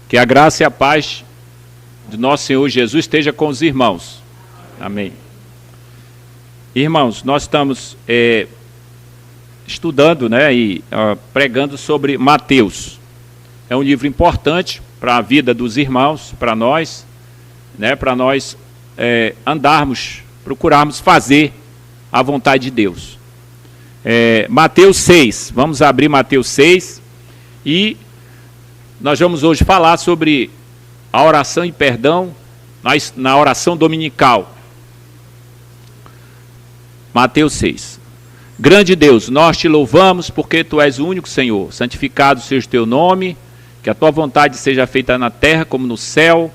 Que a graça e a paz de nosso Senhor Jesus esteja com os irmãos. Amém. Irmãos, nós estamos estudando, e pregando sobre Mateus. É um livro importante para a vida dos irmãos, para nós, para nós andarmos, procurarmos fazer a vontade de Deus. Mateus 6, vamos abrir Mateus 6 e nós vamos hoje falar sobre a oração e perdão na oração dominical. Mateus 6. Grande Deus, nós te louvamos porque tu és o único Senhor. Santificado seja o teu nome, que a tua vontade seja feita na terra como no céu,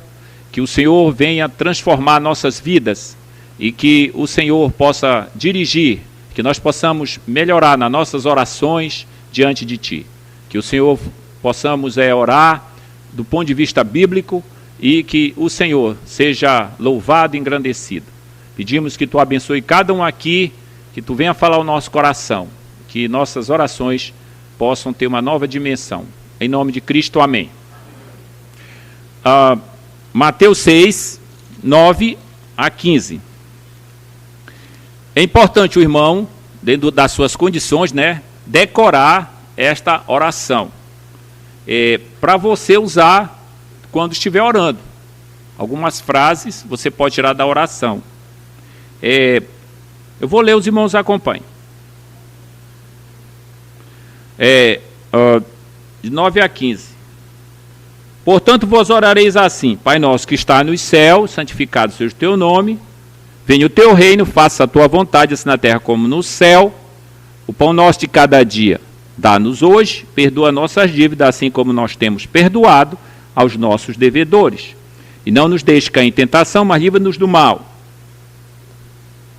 que o Senhor venha transformar nossas vidas e que o Senhor possa dirigir, que nós possamos melhorar nas nossas orações diante de ti. Que o Senhor possamos orar do ponto de vista bíblico e que o Senhor seja louvado e engrandecido. Pedimos que tu abençoe cada um aqui, que tu venha falar ao nosso coração, que nossas orações possam ter uma nova dimensão. Em nome de Cristo, amém. Mateus 6, 9 a 15. É importante o irmão, dentro das suas condições, decorar esta oração. Para você usar quando estiver orando. Algumas frases você pode tirar da oração. Eu vou ler, os irmãos acompanhem. De 9 a 15. Portanto, vos orareis assim: Pai nosso que está nos céus, santificado seja o teu nome. Venha o teu reino, faça a tua vontade, assim na terra como no céu. O pão nosso de cada dia dá-nos hoje. Perdoa nossas dívidas, assim como nós temos perdoado aos nossos devedores. E não nos deixe cair em tentação, mas livra-nos do mal.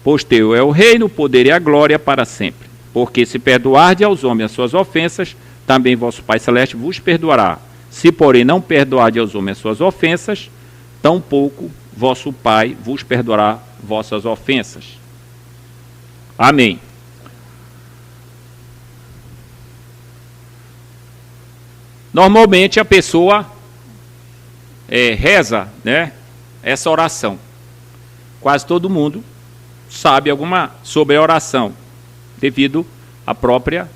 Pois teu é o reino, o poder e a glória para sempre. Porque se perdoardes aos homens as suas ofensas, também vosso Pai Celeste vos perdoará. Se, porém, não perdoardes aos homens as suas ofensas, tampouco vosso Pai vos perdoará vossas ofensas. Amém. Normalmente a pessoa reza, essa oração. Quase todo mundo sabe alguma sobre a oração, devido à própria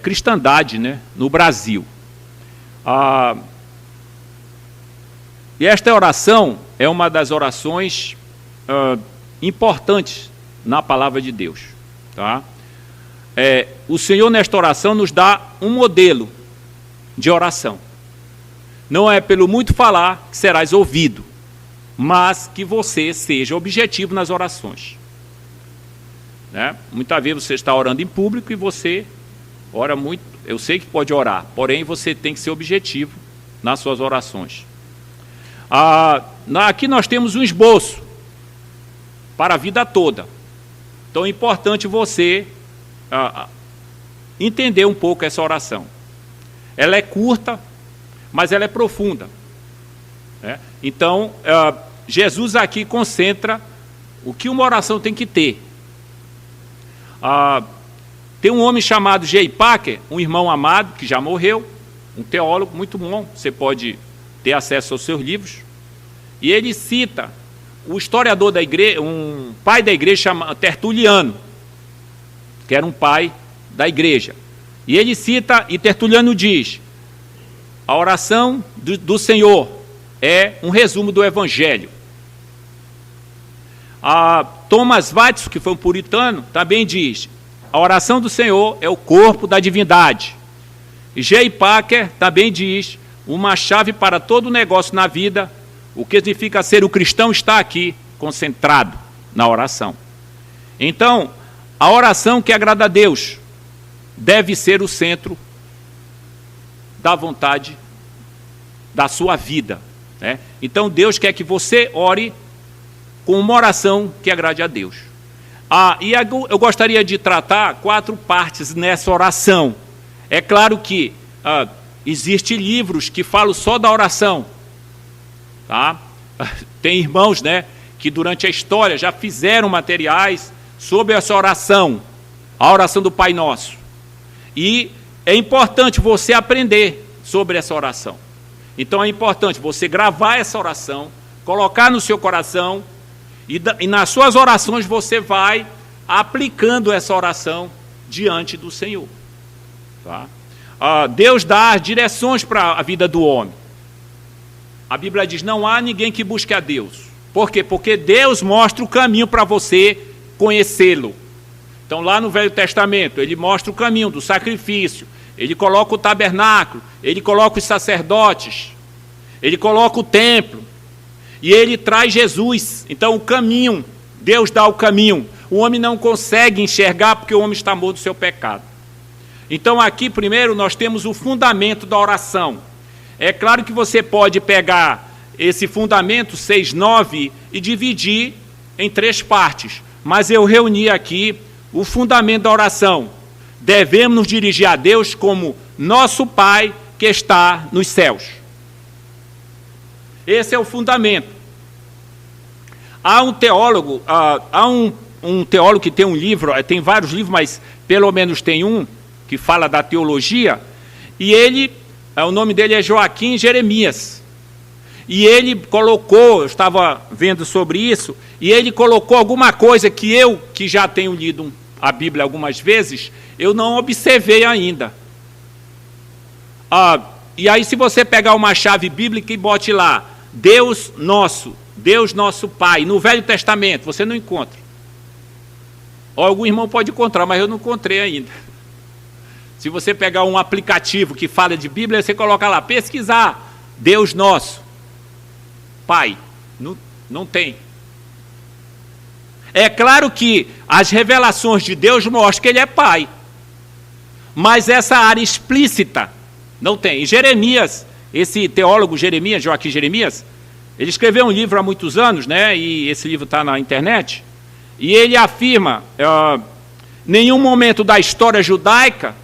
cristandade, no Brasil. E esta oração é uma das orações importantes na palavra de Deus. Tá? O Senhor, nesta oração, nos dá um modelo de oração. Não é pelo muito falar que serás ouvido, mas que você seja objetivo nas orações. Muitas vezes você está orando em público e você ora muito. Eu sei que pode orar, porém você tem que ser objetivo nas suas orações. Aqui nós temos um esboço para a vida toda. Então é importante você entender um pouco essa oração. Ela é curta, mas ela é profunda. Então, Jesus aqui concentra o que uma oração tem que ter. Tem um homem chamado J. Packer, um irmão amado, que já morreu, um teólogo muito bom, você pode ter acesso aos seus livros, e ele cita o historiador da igreja, um pai da igreja chamado Tertuliano, que era um pai da igreja. E ele cita, e Tertuliano diz: a oração do Senhor é um resumo do Evangelho. Thomas Watson, que foi um puritano, também diz: a oração do Senhor é o corpo da divindade. E J. Packer também diz: uma chave para todo negócio na vida, o que significa ser o cristão, está aqui, concentrado na oração. Então, a oração que agrada a Deus deve ser o centro da vontade da sua vida. Então, Deus quer que você ore com uma oração que agrade a Deus. E eu gostaria de tratar 4 partes nessa oração. É claro que existem livros que falam só da oração. Tá? Tem irmãos, que durante a história já fizeram materiais sobre essa oração, a oração do Pai Nosso. E é importante você aprender sobre essa oração. Então é importante você gravar essa oração, colocar no seu coração, e nas suas orações você vai aplicando essa oração diante do Senhor. Tá? Deus dá as direções para a vida do homem. A Bíblia diz, não há ninguém que busque a Deus. Por quê? Porque Deus mostra o caminho para você conhecê-lo. Então lá no Velho Testamento, ele mostra o caminho do sacrifício, ele coloca o tabernáculo, ele coloca os sacerdotes, ele coloca o templo, e ele traz Jesus. Então o caminho, Deus dá o caminho. O homem não consegue enxergar porque o homem está morto do seu pecado. Então aqui primeiro nós temos o fundamento da oração. É claro que você pode pegar esse fundamento 6:9 e dividir em 3 partes, mas eu reuni aqui o fundamento da oração. Devemos nos dirigir a Deus como nosso Pai que está nos céus. Esse é o fundamento. Há um teólogo, um teólogo que tem um livro, tem vários livros, mas pelo menos tem um que fala da teologia, e ele, o nome dele é Joaquim Jeremias. E ele colocou, eu estava vendo sobre isso, e ele colocou alguma coisa que eu, que já tenho lido a Bíblia algumas vezes, eu não observei ainda. E aí se você pegar uma chave bíblica e bote lá, Deus nosso Pai, no Velho Testamento, você não encontra. Ou algum irmão pode encontrar, mas eu não encontrei ainda. Se você pegar um aplicativo que fala de Bíblia, você coloca lá, pesquisar, Deus nosso Pai, não tem. É claro que as revelações de Deus mostram que Ele é Pai, mas essa área explícita não tem. E Jeremias, esse teólogo Jeremias, Joaquim Jeremias, ele escreveu um livro há muitos anos, né? E esse livro está na internet, e ele afirma, nenhum momento da história judaica,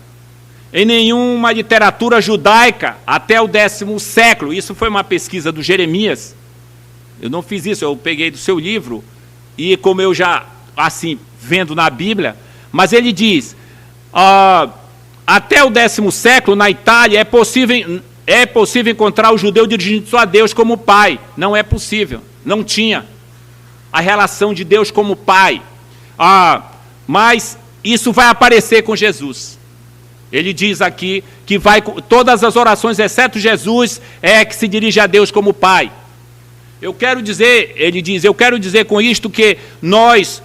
em nenhuma literatura judaica, até o 10º século, isso foi uma pesquisa do Jeremias, eu não fiz isso, eu peguei do seu livro, e como eu já, assim, vendo na Bíblia, mas ele diz, até o 10º século, na Itália, é possível encontrar o judeu dirigindo a Deus como Pai. Não é possível, não tinha a relação de Deus como Pai. Mas isso vai aparecer com Jesus. Ele diz aqui que todas as orações, exceto Jesus, que se dirige a Deus como Pai. Ele diz, eu quero dizer com isto que nós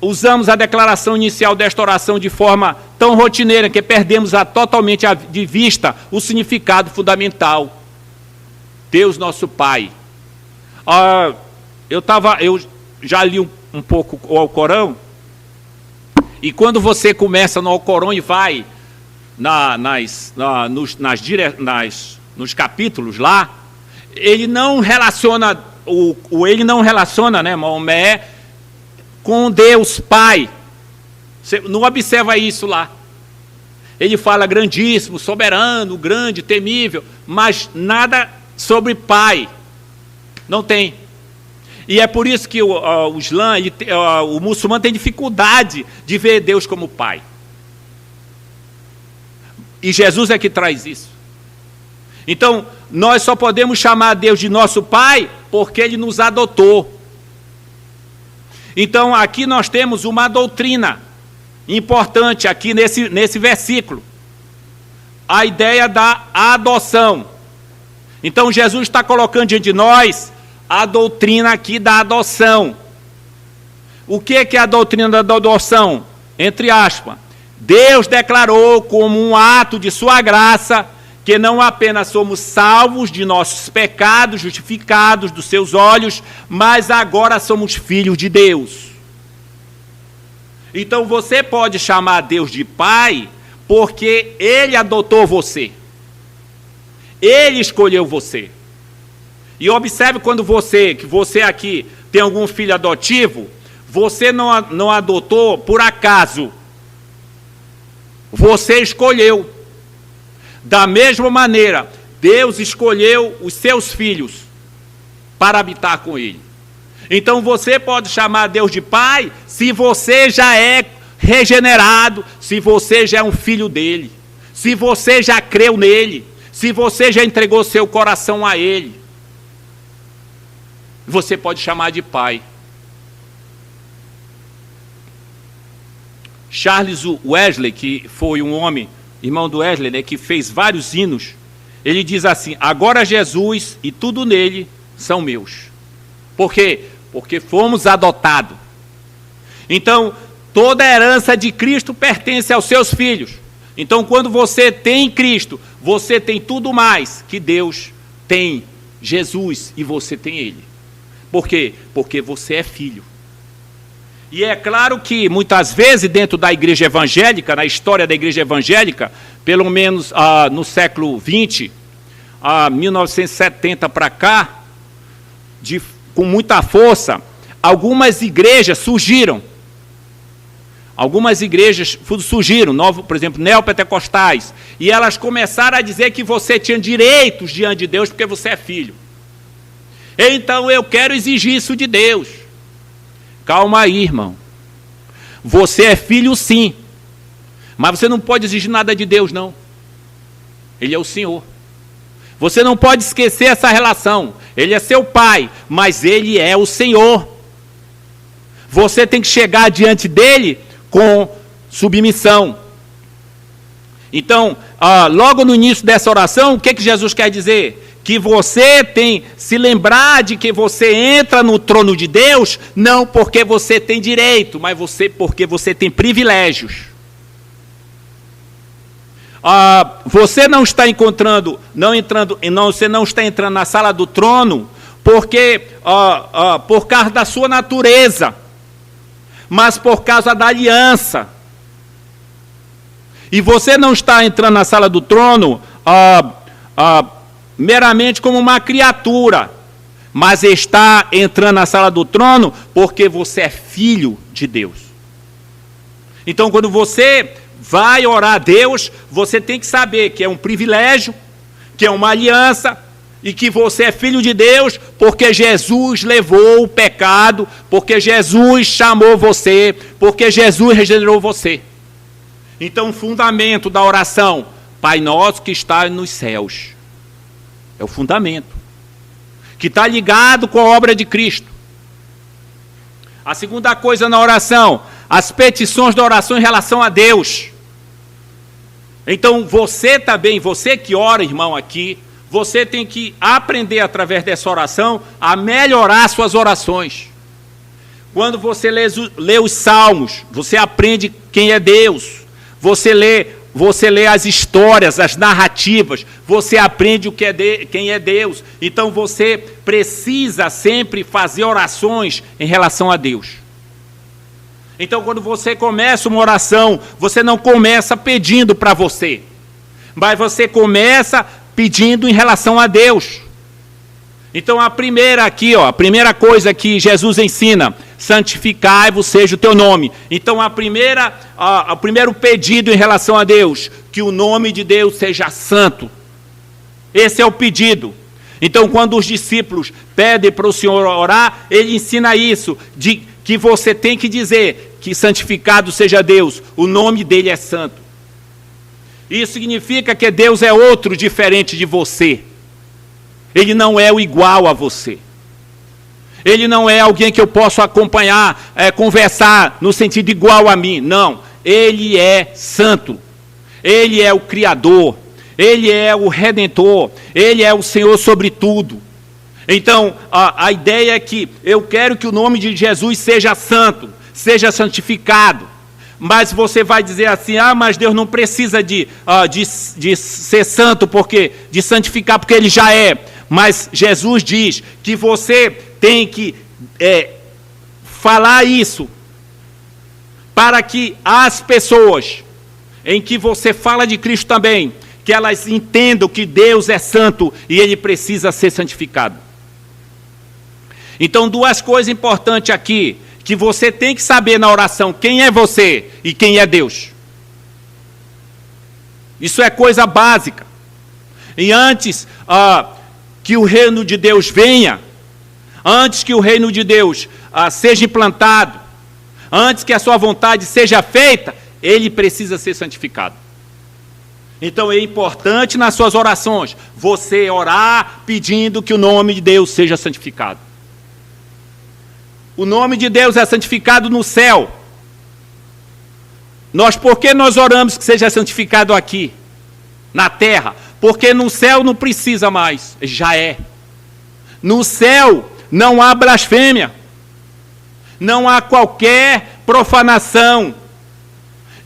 usamos a declaração inicial desta oração de forma tão rotineira que perdemos totalmente de vista o significado fundamental. Deus nosso Pai. Eu já li um pouco o Alcorão, e quando você começa no Alcorão e vai nos capítulos lá, ele não relaciona, né, Maomé, com Deus Pai. Você não observa isso lá. Ele fala grandíssimo, soberano, grande, temível, mas nada sobre Pai. Não tem. E é por isso que o Islã, o muçulmano tem dificuldade de ver Deus como Pai. E Jesus é que traz isso. Então, nós só podemos chamar Deus de nosso Pai porque Ele nos adotou. Então, aqui nós temos uma doutrina importante aqui nesse versículo. A ideia da adoção. Então, Jesus está colocando diante de nós a doutrina aqui da adoção. O que é a doutrina da adoção? Entre aspas, Deus declarou como um ato de sua graça que não apenas somos salvos de nossos pecados, justificados dos seus olhos, mas agora somos filhos de Deus. Então você pode chamar Deus de Pai porque Ele adotou você. Ele escolheu você. E observe quando que você aqui tem algum filho adotivo, você não adotou por acaso. Você escolheu. Da mesma maneira, Deus escolheu os seus filhos para habitar com Ele. Então você pode chamar Deus de Pai se você já é regenerado, se você já é um filho dele, se você já creu nele, Se você já entregou seu coração a Ele, você pode chamar de Pai. Charles Wesley, que foi um homem, irmão do Wesley, né, que fez vários hinos, ele diz assim: agora Jesus e tudo nele são meus. Por quê? Porque fomos adotados. Então, toda a herança de Cristo pertence aos seus filhos. Então, quando você tem Cristo, você tem tudo mais que Deus tem, Jesus, e você tem Ele. Por quê? Porque você é filho. E é claro que, muitas vezes, dentro da igreja evangélica, na história da igreja evangélica, pelo menos no século XX, 1970 para cá, com muita força, algumas igrejas surgiram. Algumas igrejas surgiram, por exemplo, neopentecostais, e elas começaram a dizer que você tinha direitos diante de Deus porque você é filho. Então eu quero exigir isso de Deus. Calma aí, irmão. Você é filho, sim, mas você não pode exigir nada de Deus, não. Ele é o Senhor. Você não pode esquecer essa relação. Ele é seu pai, mas Ele é o Senhor. Você tem que chegar diante dEle com submissão. Então, logo no início dessa oração, o que Jesus quer dizer? Que você tem se lembrar de que você entra no trono de Deus, não porque você tem direito, mas porque você tem privilégios. Você não está você não está entrando na sala do trono porque por causa da sua natureza, mas por causa da aliança. E você não está entrando na sala do trono meramente como uma criatura, mas está entrando na sala do trono porque você é filho de Deus. Então, quando você vai orar a Deus, você tem que saber que é um privilégio, que é uma aliança, e que você é filho de Deus porque Jesus levou o pecado, porque Jesus chamou você, porque Jesus regenerou você. Então, o fundamento da oração, Pai nosso que está nos céus, é o fundamento, que está ligado com a obra de Cristo. A segunda coisa na oração, as petições da oração em relação a Deus. Então, você também, você que ora, irmão, aqui, você tem que aprender, através dessa oração, a melhorar suas orações. Quando você lê os salmos, você aprende quem é Deus. Você lê as histórias, as narrativas, você aprende quem é Deus. Então você precisa sempre fazer orações em relação a Deus. Então, quando você começa uma oração, você não começa pedindo para você, mas você começa pedindo em relação a Deus. Então, a primeira coisa que Jesus ensina: santificai-vos seja o teu nome. Então, o primeiro pedido em relação a Deus, que o nome de Deus seja santo. Esse é o pedido. Então, quando os discípulos pedem para o Senhor orar, ele ensina isso, de que você tem que dizer que santificado seja Deus, o nome dele é santo. Isso significa que Deus é outro diferente de você. Ele não é o igual a você. Ele não é alguém que eu posso acompanhar, conversar no sentido igual a mim. Não, ele é santo. Ele é o Criador. Ele é o Redentor. Ele é o Senhor sobre tudo. Então, a ideia é que eu quero que o nome de Jesus seja santo, seja santificado. Mas você vai dizer assim: mas Deus não precisa de ser santo, de santificar, porque Ele já é. Mas Jesus diz que você tem que falar isso para que as pessoas em que você fala de Cristo também, que elas entendam que Deus é santo e Ele precisa ser santificado. Então, duas coisas importantes aqui, que você tem que saber na oração: quem é você e quem é Deus. Isso é coisa básica. E antes que o reino de Deus venha, antes que o reino de Deus seja implantado, antes que a sua vontade seja feita, ele precisa ser santificado. Então é importante nas suas orações você orar pedindo que o nome de Deus seja santificado. O nome de Deus é santificado no céu. Por que nós oramos que seja santificado aqui, na terra? Porque no céu não precisa mais, já é. No céu não há blasfêmia, não há qualquer profanação.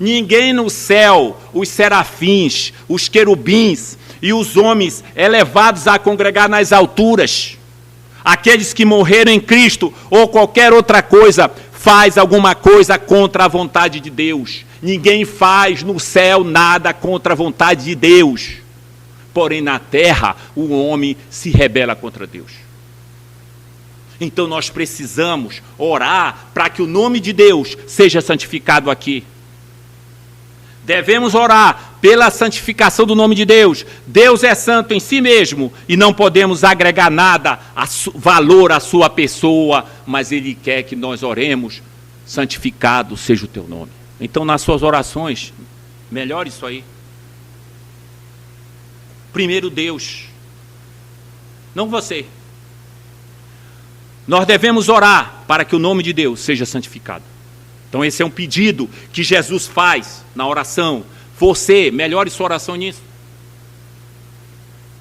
Ninguém no céu, os serafins, os querubins e os homens elevados a congregar nas alturas, aqueles que morreram em Cristo ou qualquer outra coisa, faz alguma coisa contra a vontade de Deus. Ninguém faz no céu nada contra a vontade de Deus. Porém, na terra, o homem se rebela contra Deus. Então, nós precisamos orar para que o nome de Deus seja santificado aqui. Devemos orar pela santificação do nome de Deus. Deus é santo em si mesmo e não podemos agregar nada, valor à sua pessoa, mas Ele quer que nós oremos, santificado seja o teu nome. Então, nas suas orações, melhore isso aí. Primeiro Deus, não você. Nós devemos orar para que o nome de Deus seja santificado. Então esse é um pedido que Jesus faz na oração. Você, melhore sua oração nisso.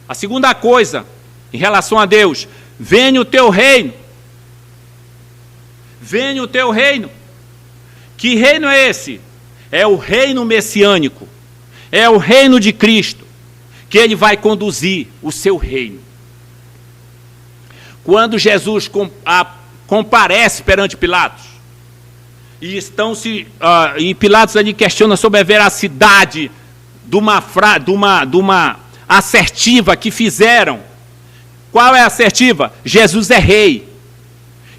A segunda coisa, em relação a Deus, venha o teu reino. Venha o teu reino. Que reino é esse? É o reino messiânico. É o reino de Cristo, que Ele vai conduzir o seu reino. Quando Jesus comparece perante Pilatos, e Pilatos ali questiona sobre a veracidade de uma assertiva que fizeram. Qual é a assertiva? Jesus é rei.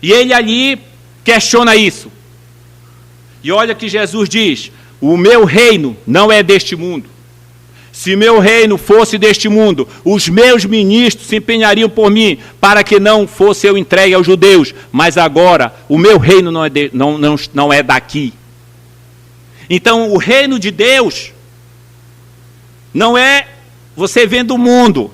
E ele ali questiona isso. E olha que Jesus diz: o meu reino não é deste mundo. Se meu reino fosse deste mundo, os meus ministros se empenhariam por mim para que não fosse eu entregue aos judeus. Mas agora, o meu reino não é daqui. Então, o reino de Deus não é você vendo o mundo,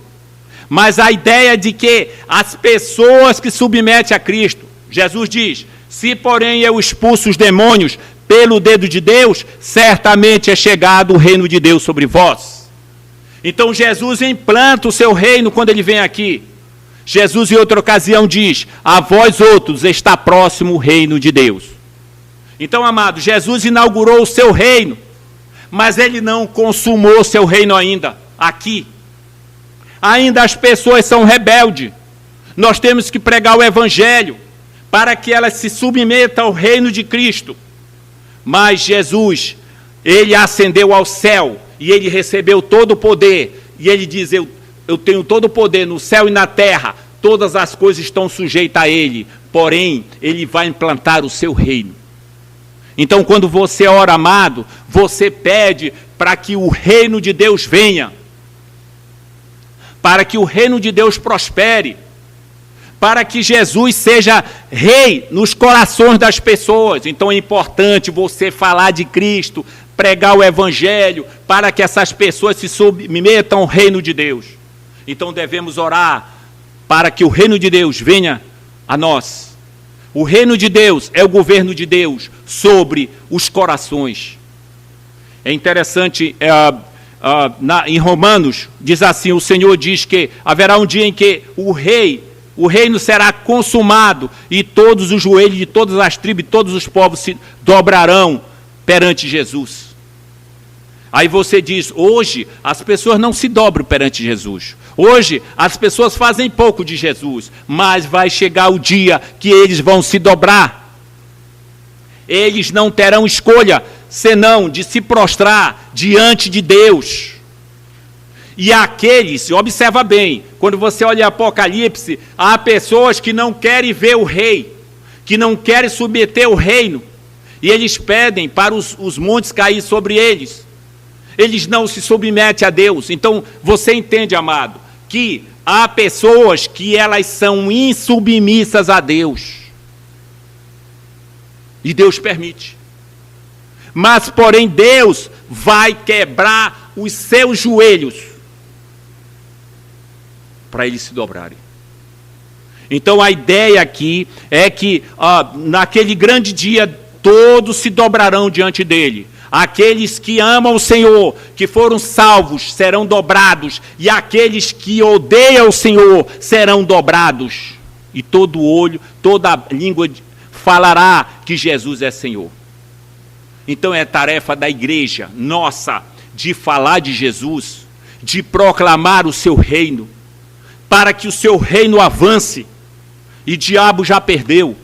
mas a ideia de que as pessoas que submetem a Cristo. Jesus diz: se porém eu expulso os demônios pelo dedo de Deus, certamente é chegado o reino de Deus sobre vós. Então Jesus implanta o seu reino quando ele vem aqui. Jesus em outra ocasião diz: a vós outros está próximo o reino de Deus. Então, amado, Jesus inaugurou o seu reino, mas ele não consumou o seu reino ainda, aqui. Ainda as pessoas são rebeldes. Nós temos que pregar o evangelho para que elas se submetam ao reino de Cristo. Mas Jesus, ele ascendeu ao céu e ele recebeu todo o poder. E ele diz: eu tenho todo o poder no céu e na terra. Todas as coisas estão sujeitas a ele. Porém, ele vai implantar o seu reino. Então, quando você ora, amado, você pede para que o reino de Deus venha. Para que o reino de Deus prospere. Para que Jesus seja rei nos corações das pessoas. Então é importante você falar de Cristo, pregar o evangelho, para que essas pessoas se submetam ao reino de Deus. Então devemos orar para que o reino de Deus venha a nós. O reino de Deus é o governo de Deus sobre os corações. É interessante, em Romanos, diz assim, o Senhor diz que haverá um dia em que o reino será consumado e todos os joelhos de todas as tribos, todos os povos se dobrarão perante Jesus. Aí você diz: hoje as pessoas não se dobram perante Jesus. Hoje as pessoas fazem pouco de Jesus, mas vai chegar o dia que eles vão se dobrar. Eles não terão escolha senão de se prostrar diante de Deus. E aqueles, observa bem, quando você olha Apocalipse, há pessoas que não querem ver o rei, que não querem submeter o reino, e eles pedem para os montes cair sobre eles. Eles não se submetem a Deus. Então, você entende, amado, que há pessoas que elas são insubmissas a Deus. E Deus permite. Mas, porém, Deus vai quebrar os seus joelhos para eles se dobrarem. Então a ideia aqui é que naquele grande dia todos se dobrarão diante dele. Aqueles que amam o Senhor, que foram salvos, serão dobrados, e aqueles que odeiam o Senhor serão dobrados. E todo olho, toda língua falará que Jesus é Senhor. Então é tarefa da igreja, nossa, de falar de Jesus, de proclamar o seu reino, para que o seu reino avance. E o diabo já perdeu.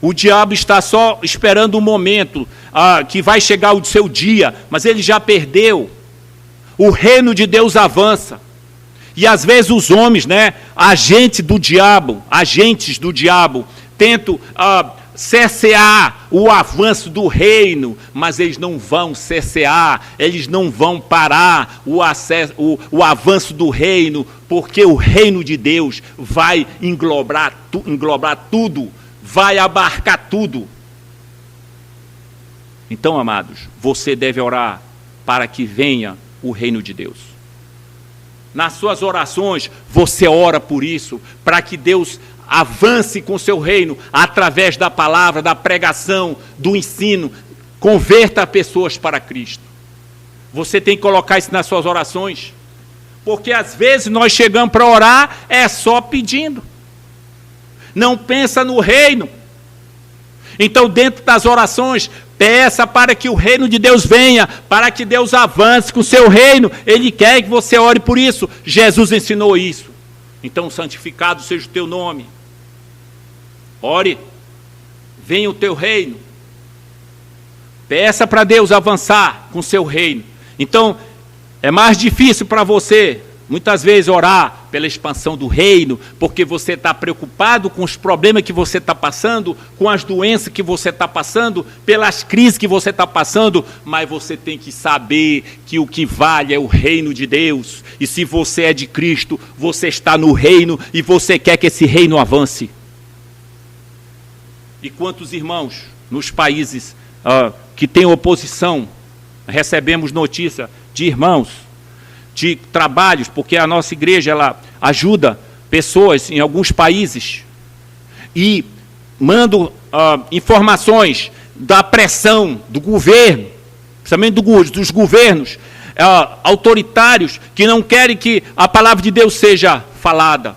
O diabo está só esperando um momento que vai chegar o seu dia, mas ele já perdeu. O reino de Deus avança. E às vezes os homens, agentes do diabo, tentam cercear o avanço do reino, mas eles não vão cercear, eles não vão parar o avanço do reino, porque o reino de Deus vai englobar tudo, vai abarcar tudo. Então, amados, você deve orar para que venha o reino de Deus. Nas suas orações, você ora por isso, para que Deus avance com o seu reino, através da palavra, da pregação, do ensino, converta pessoas para Cristo. Você tem que colocar isso nas suas orações, porque às vezes nós chegamos para orar, é só pedindo. Não pensa no reino. Então, dentro das orações, peça para que o reino de Deus venha, para que Deus avance com o seu reino. Ele quer que você ore por isso. Jesus ensinou isso. Então, santificado seja o teu nome. Ore, venha o teu reino. Peça para Deus avançar com o seu reino. Então, é mais difícil para você, muitas vezes, orar pela expansão do reino, porque você está preocupado com os problemas que você está passando, com as doenças que você está passando, pelas crises que você está passando, mas você tem que saber que o que vale é o reino de Deus, e se você é de Cristo, você está no reino, e você quer que esse reino avance. E quantos irmãos nos países que têm oposição, recebemos notícia de irmãos, de trabalhos, porque a nossa igreja ela ajuda pessoas em alguns países e manda informações da pressão do governo, principalmente dos governos autoritários que não querem que a palavra de Deus seja falada.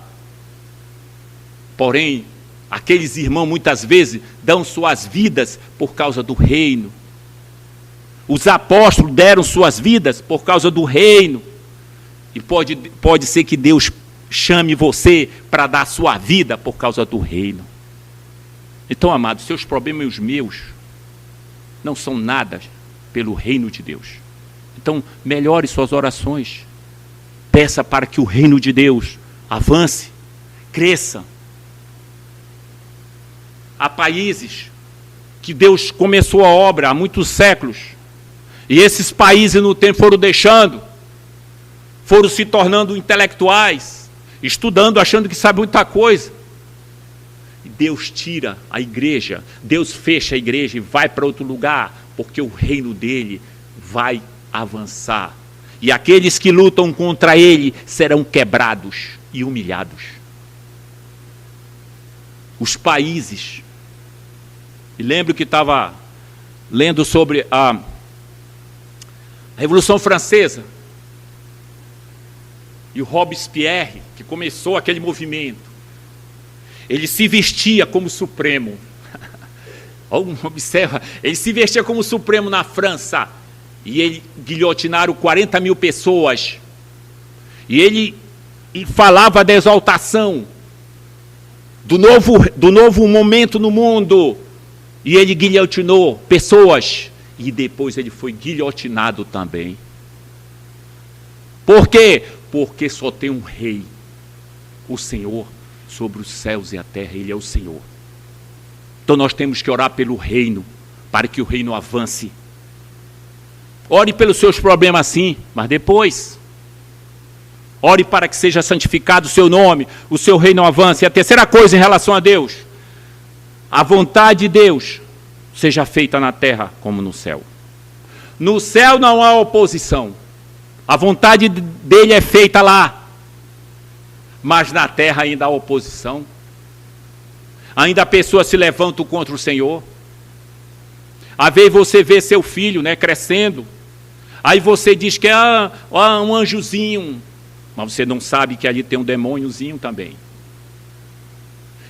Porém, aqueles irmãos muitas vezes dão suas vidas por causa do reino. Os apóstolos deram suas vidas por causa do reino. E pode ser que Deus chame você para dar sua vida por causa do reino. Então, amados, seus problemas e os meus não são nada pelo reino de Deus. Então, melhore suas orações. Peça para que o reino de Deus avance, cresça. Há países que Deus começou a obra há muitos séculos. E esses países no tempo foram deixando, foram se tornando intelectuais, estudando, achando que sabe muita coisa. E Deus tira a igreja, Deus fecha a igreja e vai para outro lugar, porque o reino dele vai avançar. E aqueles que lutam contra ele serão quebrados e humilhados. Os países. E lembro que estava lendo sobre a Revolução Francesa. E o Robespierre, que começou aquele movimento, ele se vestia como supremo. Observa, ele se vestia como supremo na França. E ele guilhotinaram 40 mil pessoas. E ele falava da exaltação, do novo momento no mundo. E ele guilhotinou pessoas. E depois ele foi guilhotinado também. Por quê? Porque só tem um rei, o Senhor, sobre os céus e a terra. Ele é o Senhor. Então nós temos que orar pelo reino, para que o reino avance. Ore pelos seus problemas sim, mas depois ore para que seja santificado o seu nome, o seu reino avance. E a terceira coisa em relação a Deus, a vontade de Deus seja feita na terra como no céu. No céu não há oposição. A vontade dele é feita lá. Mas na terra ainda há oposição. Ainda pessoas se levantam contra o Senhor. Às vezes você vê seu filho, né, crescendo. Aí você diz que é um anjozinho. Mas você não sabe que ali tem um demôniozinho também.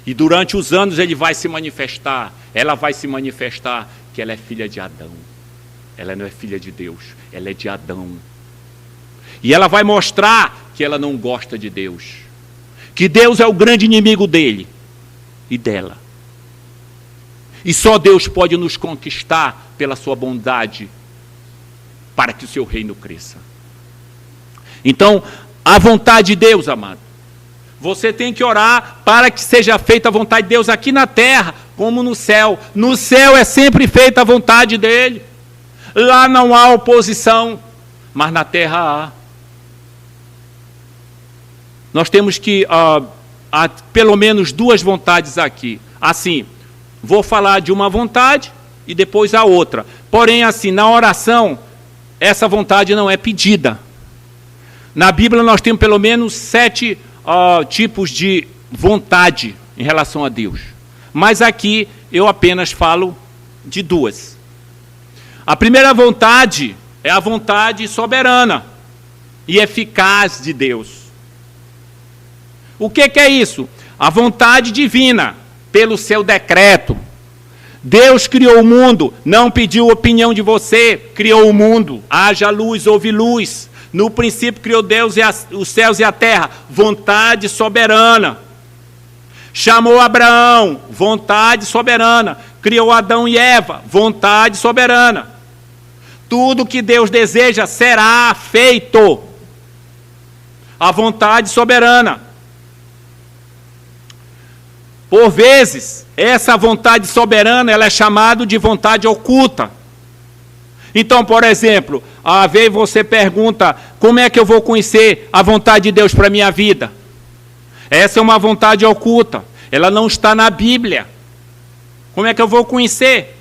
E durante os anos ele vai se manifestar. Ela vai se manifestar que ela é filha de Adão. Ela não é filha de Deus. Ela é de Adão. E ela vai mostrar que ela não gosta de Deus. Que Deus é o grande inimigo dele e dela. E só Deus pode nos conquistar pela sua bondade para que o seu reino cresça. Então, a vontade de Deus, amado. Você tem que orar para que seja feita a vontade de Deus aqui na terra, como no céu. No céu é sempre feita a vontade dele. Lá não há oposição, mas na terra há. Nós temos que, há pelo menos duas vontades aqui. Assim, vou falar de uma vontade e depois a outra. Porém, assim, na oração, essa vontade não é pedida. Na Bíblia nós temos pelo menos 7 tipos de vontade em relação a Deus. Mas aqui eu apenas falo de duas. A primeira vontade é a vontade soberana e eficaz de Deus. O que é isso? A vontade divina, pelo seu decreto. Deus criou o mundo, não pediu opinião de você, criou o mundo. Haja luz, houve luz. No princípio criou Deus os céus e a terra, vontade soberana. Chamou Abraão, vontade soberana. Criou Adão e Eva, vontade soberana. Tudo que Deus deseja será feito. A vontade soberana. Por vezes, essa vontade soberana ela é chamada de vontade oculta. Então, por exemplo, às vezes você pergunta, como é que eu vou conhecer a vontade de Deus para a minha vida? Essa é uma vontade oculta, ela não está na Bíblia. Como é que eu vou conhecer?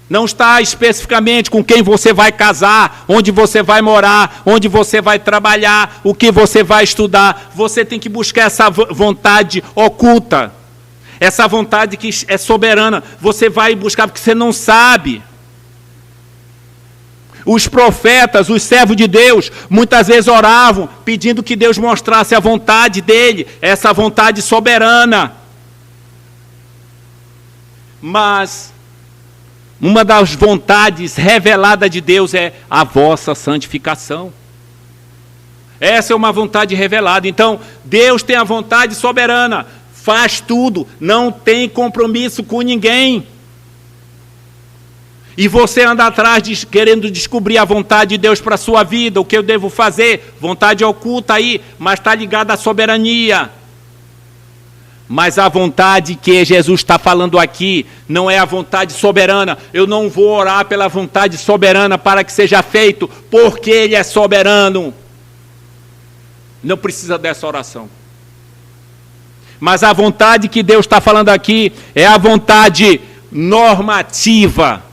Não está especificamente com quem você vai casar, onde você vai morar, onde você vai trabalhar, o que você vai estudar. Você tem que buscar essa vontade oculta. Essa vontade que é soberana, você vai buscar porque você não sabe. Os profetas, os servos de Deus, muitas vezes oravam pedindo que Deus mostrasse a vontade dele, essa vontade soberana. Mas uma das vontades reveladas de Deus é a vossa santificação. Essa é uma vontade revelada. Então, Deus tem a vontade soberana. Faz tudo, não tem compromisso com ninguém. E você anda atrás querendo descobrir a vontade de Deus para a sua vida, o que eu devo fazer, vontade oculta aí, mas está ligada à soberania. Mas a vontade que Jesus está falando aqui não é a vontade soberana. Eu não vou orar pela vontade soberana para que seja feito, porque Ele é soberano. Não precisa dessa oração. Mas a vontade que Deus está falando aqui é a vontade normativa,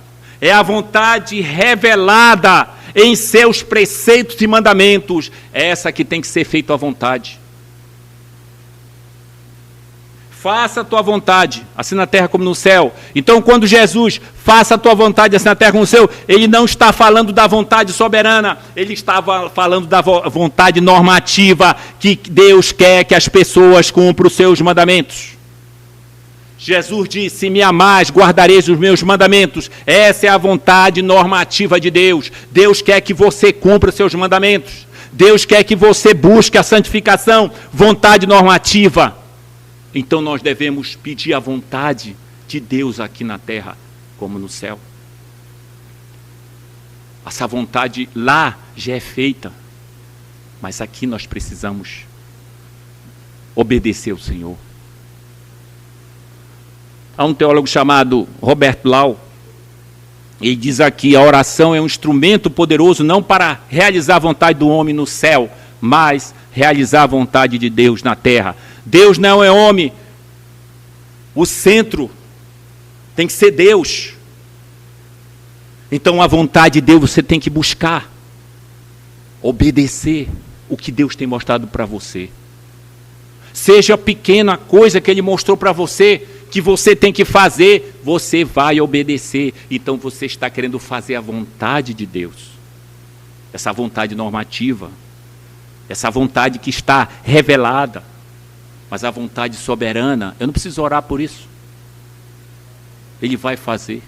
é a vontade revelada em seus preceitos e mandamentos. É essa que tem que ser feita a vontade. Faça a tua vontade, assim na terra como no céu. Então, quando Jesus faça a tua vontade, assim na terra como no céu, Ele não está falando da vontade soberana, Ele estava falando da vontade normativa, que Deus quer que as pessoas cumpram os seus mandamentos. Jesus disse, se me amais, guardareis os meus mandamentos. Essa é a vontade normativa de Deus. Deus quer que você cumpra os seus mandamentos. Deus quer que você busque a santificação, vontade normativa. Então nós devemos pedir a vontade de Deus aqui na terra, como no céu. Essa vontade lá já é feita, mas aqui nós precisamos obedecer ao Senhor. Há um teólogo chamado Robert Blau, ele diz aqui, a oração é um instrumento poderoso não para realizar a vontade do homem no céu, mas realizar a vontade de Deus na terra. Deus não é homem. O centro tem que ser Deus. Então a vontade de Deus você tem que buscar, obedecer o que Deus tem mostrado para você. Seja pequena coisa que Ele mostrou para você, que você tem que fazer, você vai obedecer. Então você está querendo fazer a vontade de Deus. Essa vontade normativa, essa vontade que está revelada. Mas a vontade soberana, eu não preciso orar por isso. Ele vai fazer.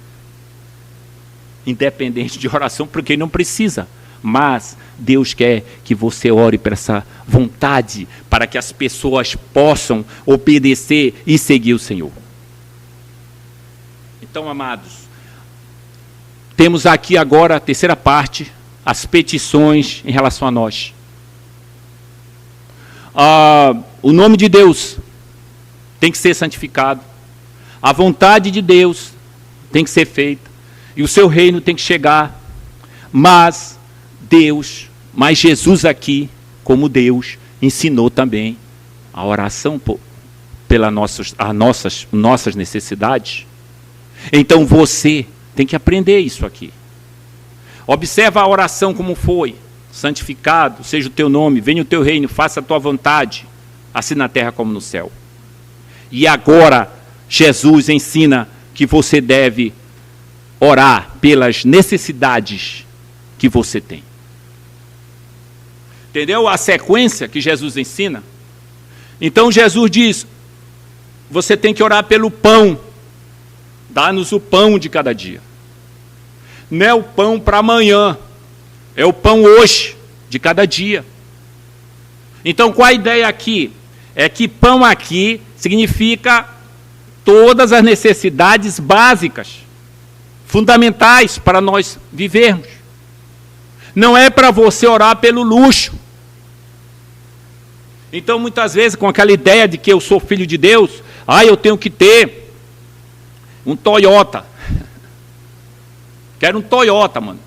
Independente de oração, porque Ele não precisa. Mas Deus quer que você ore para essa vontade, para que as pessoas possam obedecer e seguir o Senhor. Então, amados, temos aqui agora a terceira parte, as petições em relação a nós. O nome de Deus tem que ser santificado, a vontade de Deus tem que ser feita, e o seu reino tem que chegar, mas Jesus aqui, como Deus, ensinou também a oração pelas nossas necessidades. Então você tem que aprender isso aqui. Observa a oração como foi. Santificado seja o teu nome, venha o teu reino, faça a tua vontade, assim na terra como no céu. E agora Jesus ensina que você deve orar pelas necessidades que você tem. Entendeu a sequência que Jesus ensina? Então Jesus diz, você tem que orar pelo pão. Dá-nos o pão de cada dia. Não é o pão para amanhã, é o pão hoje, de cada dia. Então qual a ideia aqui? É que pão aqui significa todas as necessidades básicas, fundamentais para nós vivermos. Não é para você orar pelo luxo. Então, muitas vezes, com aquela ideia de que eu sou filho de Deus, eu tenho que ter um Toyota. Quero um Toyota, mano.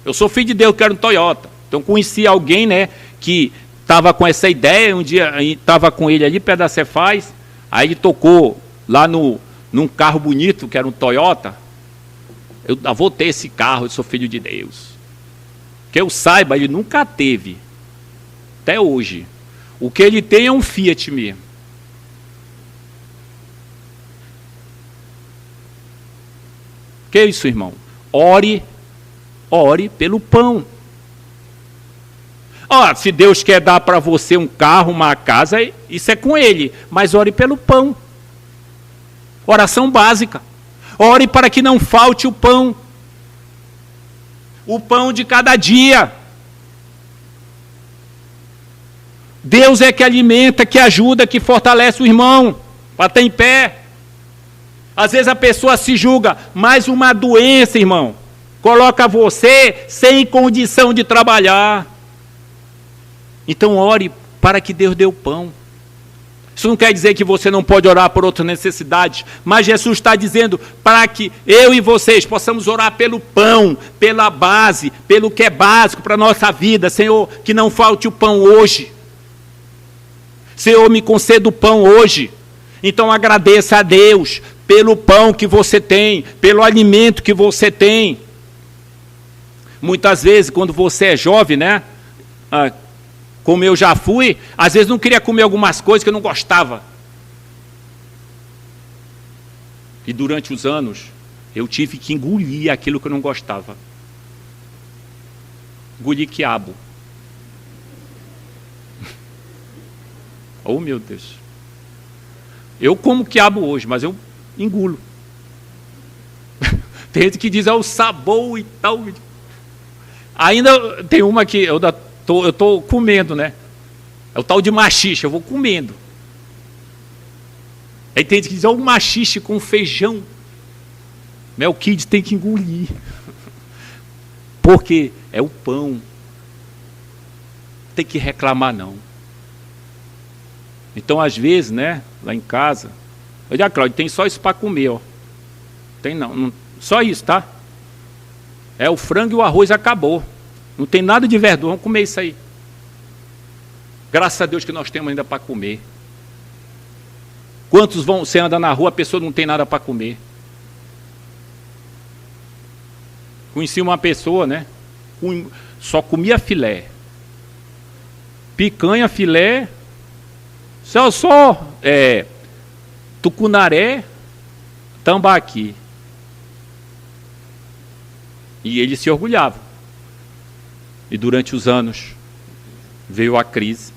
Eu sou filho de Deus, quero um Toyota. Então, conheci alguém, né, que estava com essa ideia, um dia estava com ele ali perto da Cefaz, aí ele tocou lá num carro bonito, que era um Toyota. Eu vou ter esse carro, eu sou filho de Deus. Que eu saiba, ele nunca teve, até hoje. O que ele tem é um Fiat mesmo. Que é isso, irmão? Ore pelo pão. Se Deus quer dar para você um carro, uma casa, isso é com Ele. Mas ore pelo pão. Oração básica. Ore para que não falte o pão. O pão de cada dia. Deus é que alimenta, que ajuda, que fortalece o irmão para estar em pé. Às vezes a pessoa se julga, mas uma doença, irmão, coloca você sem condição de trabalhar. Então ore para que Deus dê o pão. Isso não quer dizer que você não pode orar por outras necessidades, mas Jesus está dizendo para que eu e vocês possamos orar pelo pão, pela base, pelo que é básico para a nossa vida. Senhor, que não falte o pão hoje. Senhor, me conceda o pão hoje. Então agradeça a Deus pelo pão que você tem, pelo alimento que você tem. Muitas vezes, quando você é jovem, né? Como eu já fui, às vezes não queria comer algumas coisas que eu não gostava. E durante os anos, eu tive que engolir aquilo que eu não gostava. Engolir quiabo. Oh, meu Deus. Eu como quiabo hoje, mas eu engulo. Tem gente que diz, o sabor e tal. Ainda tem uma que eu estou comendo, né? É o tal de maxixe, eu vou comendo. Aí tem gente que diz, o maxixe com feijão. Mel Kids tem que engolir. Porque é o pão. Não tem que reclamar, não. Então, às vezes, né, lá em casa, eu digo, Cláudio, tem só isso para comer, ó. Tem não, só isso, tá? É o frango e o arroz acabou. Não tem nada de verdura, vamos comer isso aí. Graças a Deus que nós temos ainda para comer. Quantos você anda na rua, a pessoa não tem nada para comer? Conheci uma pessoa, né? Só comia filé. Picanha, filé, tucunaré, tambaqui. E ele se orgulhava. E durante os anos veio a crise.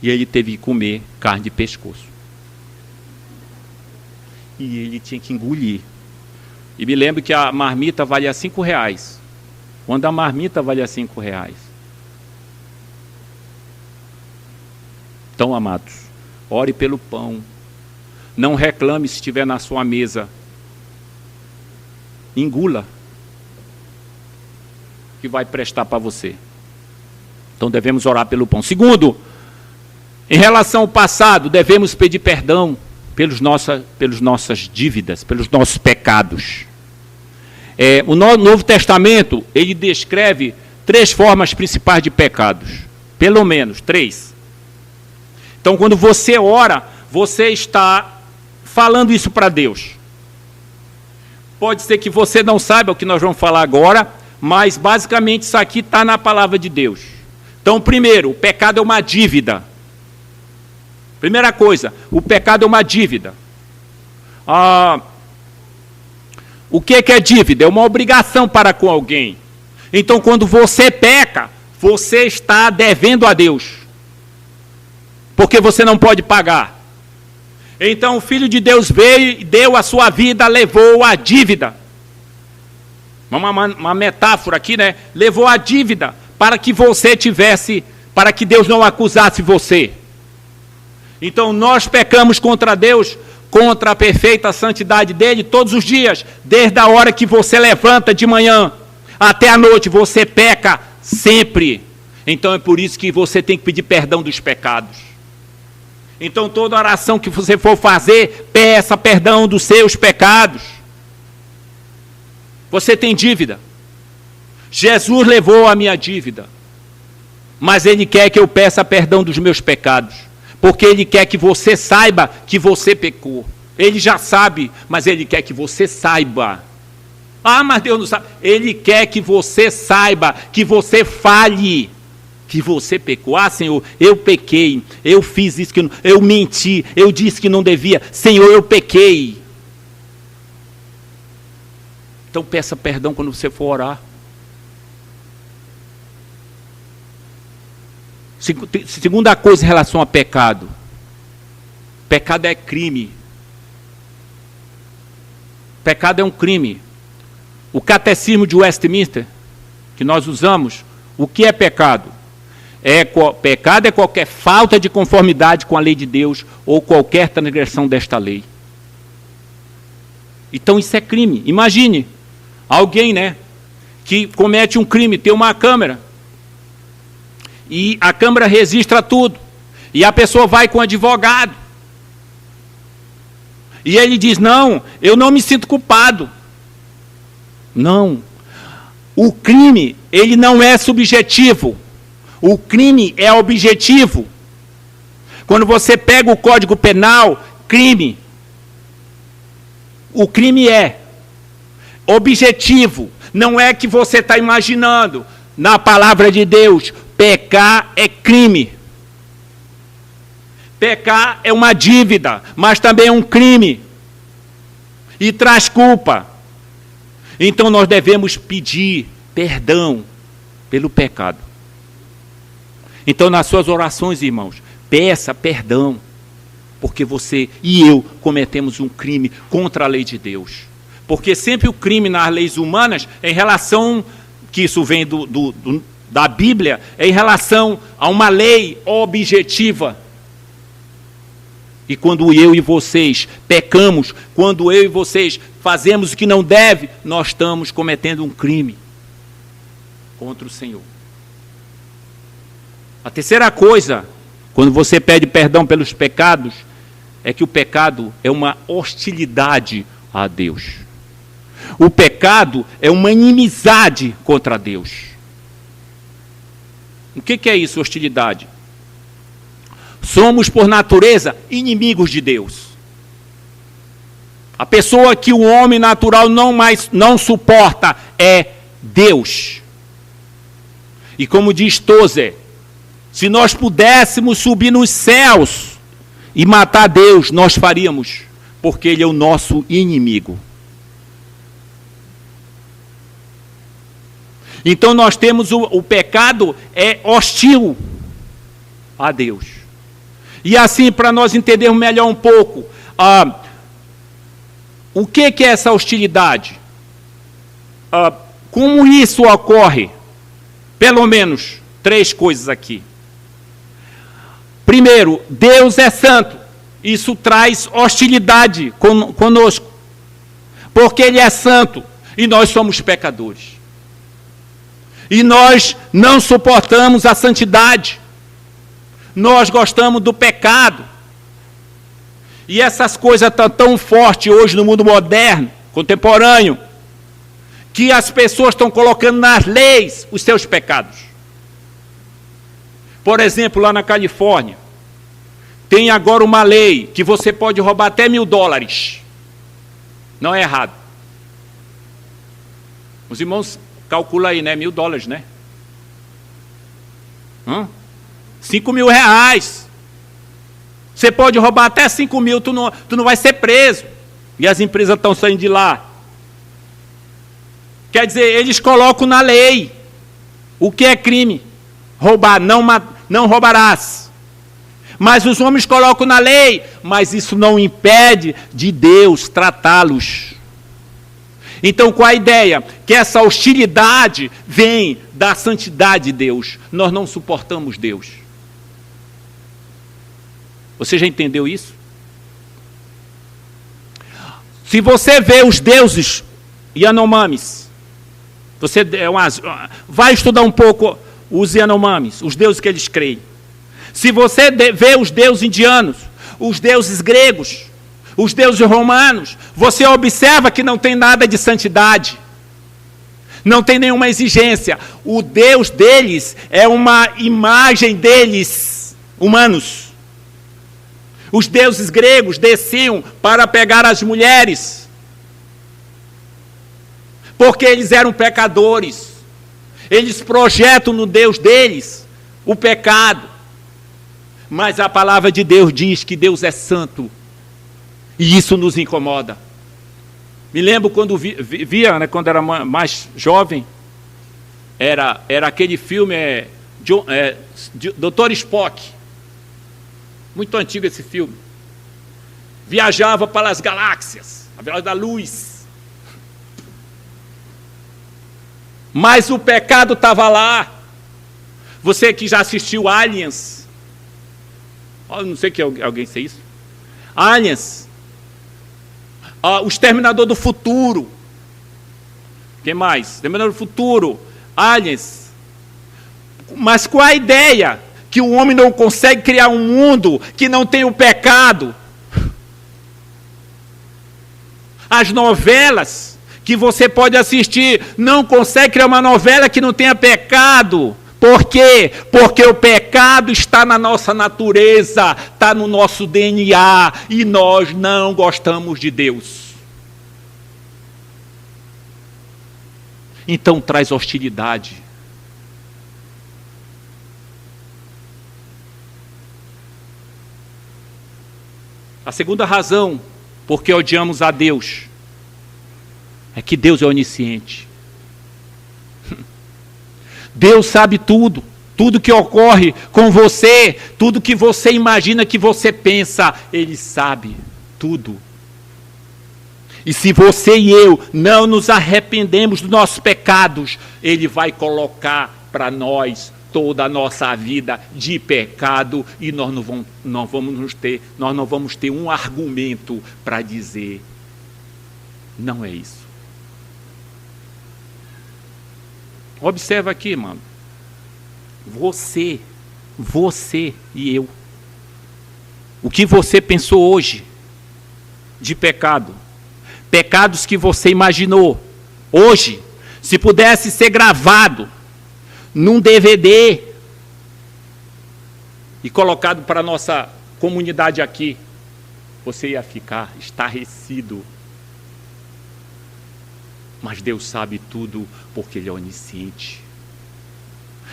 E ele teve que comer carne de pescoço. E ele tinha que engolir. E me lembro que a marmita valia R$5. Quando a marmita valia R$5. Então, amados, ore pelo pão. Não reclame se estiver na sua mesa. Engula, que vai prestar para você. Então devemos orar pelo pão. Segundo, em relação ao passado, devemos pedir perdão pelas nossas dívidas, pelos nossos pecados. O Novo Testamento, ele descreve 3 formas principais de pecados. Pelo menos 3. Então, quando você ora, você está falando isso para Deus. Pode ser que você não saiba o que nós vamos falar agora, mas basicamente isso aqui está na palavra de Deus. Então, primeiro, o pecado é uma dívida. Primeira coisa, o pecado é uma dívida. O que é dívida? É uma obrigação para com alguém. Então, quando você peca, você está devendo a Deus. Porque você não pode pagar. Então o Filho de Deus veio, deu a sua vida, levou a dívida. Uma metáfora aqui, né? Levou a dívida para que você tivesse, para que Deus não acusasse você. Então nós pecamos contra Deus, contra a perfeita santidade dele todos os dias. Desde a hora que você levanta de manhã até a noite, você peca sempre. Então é por isso que você tem que pedir perdão dos pecados. Então toda oração que você for fazer, peça perdão dos seus pecados. Você tem dívida. Jesus levou a minha dívida. Mas Ele quer que eu peça perdão dos meus pecados. Porque Ele quer que você saiba que você pecou. Ele já sabe, mas Ele quer que você saiba. Mas Deus não sabe. Ele quer que você saiba, que você fale que você pecou. Senhor, eu pequei, eu fiz isso, eu menti, eu disse que não devia. Senhor, eu pequei. Então peça perdão quando você for orar. Segunda coisa em relação a pecado. Pecado é crime. Pecado é um crime. O catecismo de Westminster, que nós usamos, o que é pecado? Pecado é qualquer falta de conformidade com a lei de Deus ou qualquer transgressão desta lei. Então isso é crime. Imagine alguém, né, que comete um crime, tem uma câmera e a câmera registra tudo e a pessoa vai com o advogado e ele diz: não, eu não me sinto culpado. Não. O crime, ele não é subjetivo. O crime é objetivo. Quando você pega o Código Penal, crime. O crime é objetivo. Não é que você está imaginando. Na palavra de Deus, pecar é crime. Pecar é uma dívida, mas também é um crime. E traz culpa. Então nós devemos pedir perdão pelo pecado. Então, nas suas orações, irmãos, peça perdão, porque você e eu cometemos um crime contra a lei de Deus. Porque sempre o crime nas leis humanas, em relação, que isso vem da Bíblia, é em relação a uma lei objetiva. E quando eu e vocês pecamos, quando eu e vocês fazemos o que não deve, nós estamos cometendo um crime contra o Senhor. A terceira coisa, quando você pede perdão pelos pecados, é que o pecado é uma hostilidade a Deus. O pecado é uma inimizade contra Deus. O que é isso, hostilidade? Somos, por natureza, inimigos de Deus. A pessoa que o homem natural não suporta é Deus. E como diz Tozer, se nós pudéssemos subir nos céus e matar Deus, nós faríamos, porque Ele é o nosso inimigo. Então nós temos o pecado é hostil a Deus. E assim, para nós entendermos melhor um pouco, o que é essa hostilidade? Como isso ocorre? Pelo menos 3 coisas aqui. Primeiro, Deus é santo. Isso traz hostilidade conosco. Porque Ele é santo e nós somos pecadores. E nós não suportamos a santidade. Nós gostamos do pecado. E essas coisas estão tão fortes hoje no mundo moderno, contemporâneo, que as pessoas estão colocando nas leis os seus pecados. Por exemplo, lá na Califórnia, tem agora uma lei que você pode roubar até $1.000. Não é errado. Os irmãos calculam aí, né? $1.000, né? R$5.000. Você pode roubar até 5.000, tu não vai ser preso. E as empresas estão saindo de lá. Quer dizer, eles colocam na lei o que é crime. Roubar, não roubarás. Mas os homens colocam na lei, mas isso não impede de Deus tratá-los. Então, qual a ideia? Que essa hostilidade vem da santidade de Deus. Nós não suportamos Deus. Você já entendeu isso? Se você vê os deuses Yanomamis, você vai estudar um pouco os Yanomamis, os deuses que eles creem. Se você vê os deuses indianos, os deuses gregos, os deuses romanos, você observa que não tem nada de santidade. Não tem nenhuma exigência. O Deus deles é uma imagem deles, humanos. Os deuses gregos desciam para pegar as mulheres, porque eles eram pecadores. Eles projetam no Deus deles o pecado. Mas a palavra de Deus diz que Deus é santo. E isso nos incomoda. Me lembro quando via, né, quando era mais jovem, era aquele filme, Dr. Spock. Muito antigo esse filme. Viajava para as galáxias, a velocidade da luz. Mas o pecado estava lá. Você que já assistiu Aliens, não sei que alguém sei isso. Aliens, o Exterminador do Futuro. Quem mais? Exterminador do Futuro, Aliens. Mas qual a ideia? Que o homem não consegue criar um mundo que não tem o pecado. As novelas que você pode assistir, não consegue criar uma novela que não tenha pecado. Por quê? Porque o pecado está na nossa natureza, está no nosso DNA, e nós não gostamos de Deus. Então traz hostilidade. A segunda razão por que odiamos a Deus é que Deus é onisciente. Deus sabe tudo, tudo que ocorre com você, tudo que você imagina, que você pensa, Ele sabe tudo. E se você e eu não nos arrependemos dos nossos pecados, Ele vai colocar para nós toda a nossa vida de pecado, e nós não vamos ter um argumento para dizer, não é isso. Observa aqui, mano. Você e eu. O que você pensou hoje de pecado? Pecados que você imaginou. Hoje, se pudesse ser gravado num DVD e colocado para a nossa comunidade aqui, você ia ficar estarrecido Mas Deus sabe tudo porque Ele é onisciente.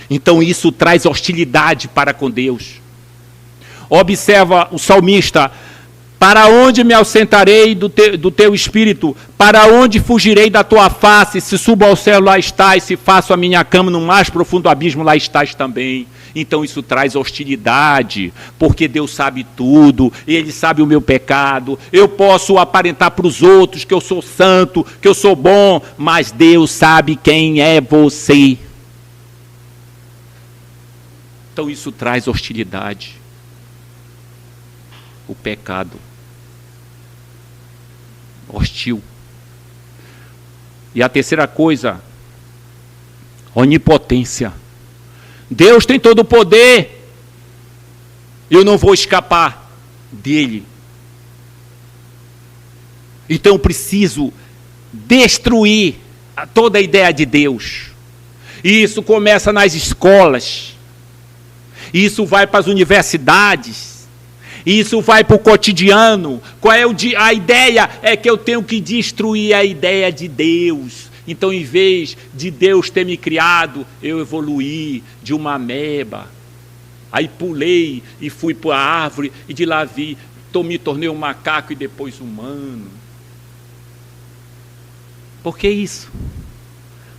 Então isso traz hostilidade para com Deus. Observa o salmista: para onde me ausentarei do teu espírito? Para onde fugirei da tua face? Se subo ao céu, lá estás. Se faço a minha cama no mais profundo abismo, lá estás também. Então isso traz hostilidade, porque Deus sabe tudo, Ele sabe o meu pecado. Eu posso aparentar para os outros que eu sou santo, que eu sou bom, mas Deus sabe quem é você. Então isso traz hostilidade. O pecado hostil. E a terceira coisa, onipotência. Deus tem todo o poder, eu não vou escapar dele. Então eu preciso destruir toda a ideia de Deus. E isso começa nas escolas, isso vai para as universidades, isso vai para o cotidiano. Qual é a ideia? É que eu tenho que destruir a ideia de Deus. Então, em vez de Deus ter me criado, eu evoluí de uma ameba. Aí pulei e fui para a árvore e de lá me tornei um macaco e depois humano. Por que isso?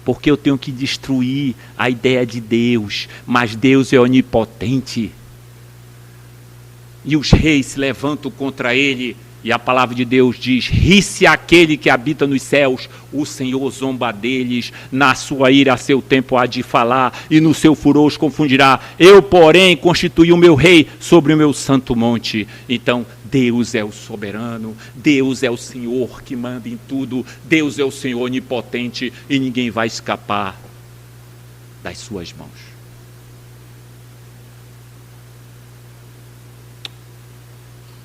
Porque eu tenho que destruir a ideia de Deus. Mas Deus é onipotente. E os reis se levantam contra ele. E a palavra de Deus diz: ri-se aquele que habita nos céus, o Senhor zomba deles, na sua ira a seu tempo há de falar, e no seu furor os confundirá. Eu, porém, constituí o meu rei sobre o meu santo monte. Então, Deus é o soberano, Deus é o Senhor que manda em tudo, Deus é o Senhor onipotente, e ninguém vai escapar das suas mãos.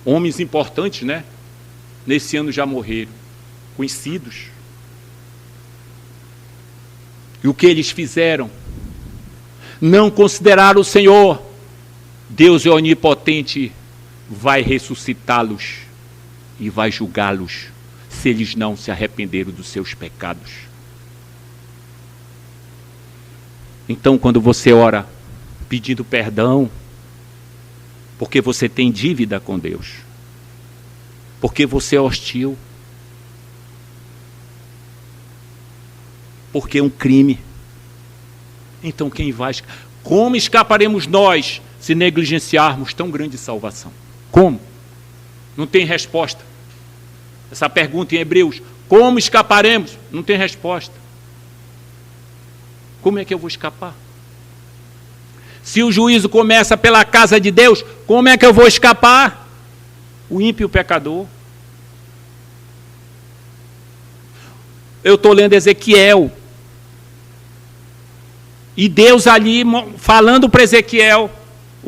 Homens importantes, né? Nesse ano já morreram, conhecidos. E o que eles fizeram? Não consideraram o Senhor. Deus é onipotente, vai ressuscitá-los e vai julgá-los se eles não se arrependeram dos seus pecados. Então, quando você ora pedindo perdão, porque você tem dívida com Deus, porque você é hostil, porque é um crime. Então quem vai? Como escaparemos nós se negligenciarmos tão grande salvação? Como? Não tem resposta. Essa pergunta em Hebreus: como escaparemos? Não tem resposta. Como é que eu vou escapar? Se o juízo começa pela casa de Deus, como é que eu vou escapar? O ímpio e o pecador. Eu estou lendo Ezequiel. E Deus ali falando para Ezequiel,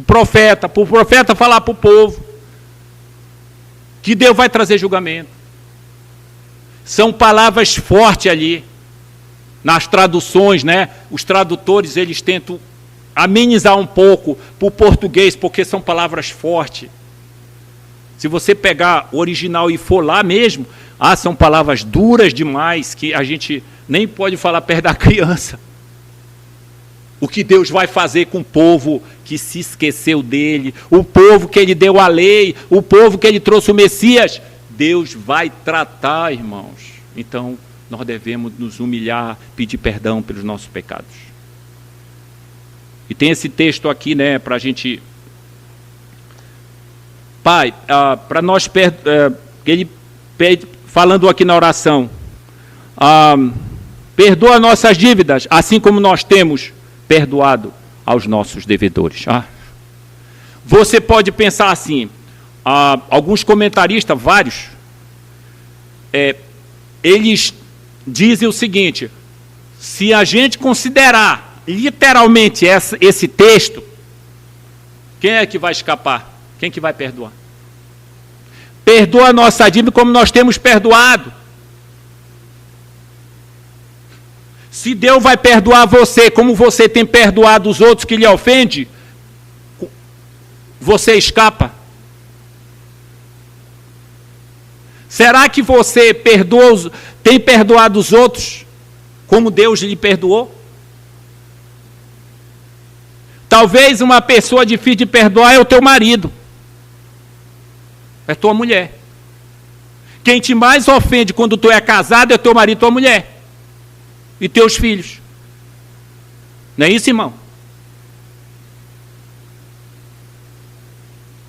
para o profeta falar para o povo, que Deus vai trazer julgamento. São palavras fortes ali. Nas traduções, né? Os tradutores, eles tentam amenizar um pouco para o português, porque são palavras fortes. Se você pegar o original e for lá mesmo, são palavras duras demais, que a gente nem pode falar perto da criança. O que Deus vai fazer com o povo que se esqueceu dele, o povo que ele deu a lei, o povo que ele trouxe o Messias, Deus vai tratar, irmãos. Então, nós devemos nos humilhar, pedir perdão pelos nossos pecados. E tem esse texto aqui, né, para a gente... Pai, para nós... ele falando aqui na oração, perdoa nossas dívidas, assim como nós temos perdoado aos nossos devedores. Você pode pensar assim, alguns comentaristas, vários, eles dizem o seguinte: se a gente considerar literalmente esse texto, quem é que vai escapar? Quem que vai perdoar? Perdoa a nossa dívida como nós temos perdoado. Se Deus vai perdoar você como você tem perdoado os outros que lhe ofendem, você escapa. Será que você tem perdoado os outros como Deus lhe perdoou? Talvez uma pessoa difícil de perdoar é o teu marido, é tua mulher. Quem te mais ofende quando tu é casado é teu marido e tua mulher. E teus filhos. Não é isso, irmão?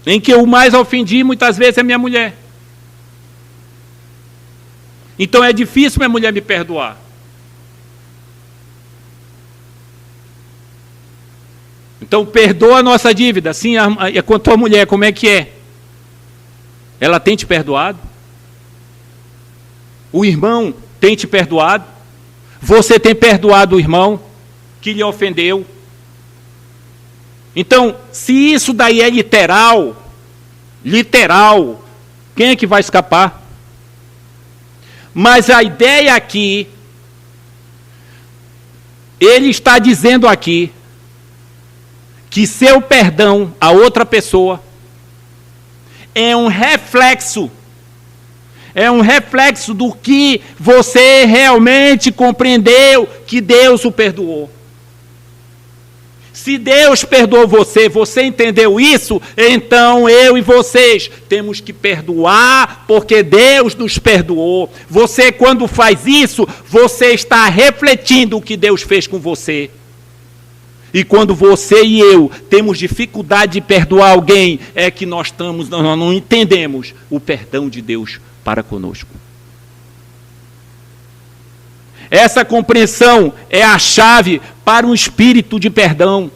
Em que eu mais ofendi muitas vezes é minha mulher. Então é difícil minha mulher me perdoar. Então perdoa a nossa dívida. Sim, é com a tua mulher, como é que é? Ela tem te perdoado? O irmão tem te perdoado? Você tem perdoado o irmão que lhe ofendeu? Então, se isso daí é literal, quem é que vai escapar? Mas a ideia aqui, ele está dizendo aqui, que seu perdão a outra pessoa é um reflexo do que você realmente compreendeu que Deus o perdoou. Se Deus perdoou você, você entendeu isso, então eu e vocês temos que perdoar, porque Deus nos perdoou. Você, quando faz isso, você está refletindo o que Deus fez com você. E quando você e eu temos dificuldade de perdoar alguém, é que nós não entendemos o perdão de Deus para conosco. Essa compreensão é a chave para um espírito de perdão.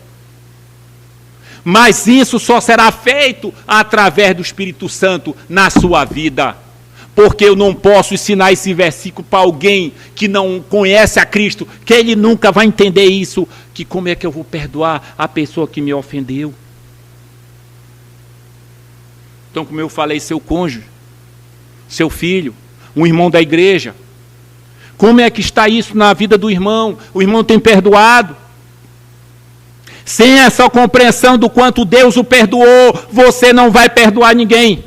Mas isso só será feito através do Espírito Santo na sua vida. Porque eu não posso ensinar esse versículo para alguém que não conhece a Cristo, que ele nunca vai entender isso, que como é que eu vou perdoar a pessoa que me ofendeu? Então, como eu falei, seu cônjuge, seu filho, um irmão da igreja, como é que está isso na vida do irmão? O irmão tem perdoado? Sem essa compreensão do quanto Deus o perdoou, você não vai perdoar ninguém.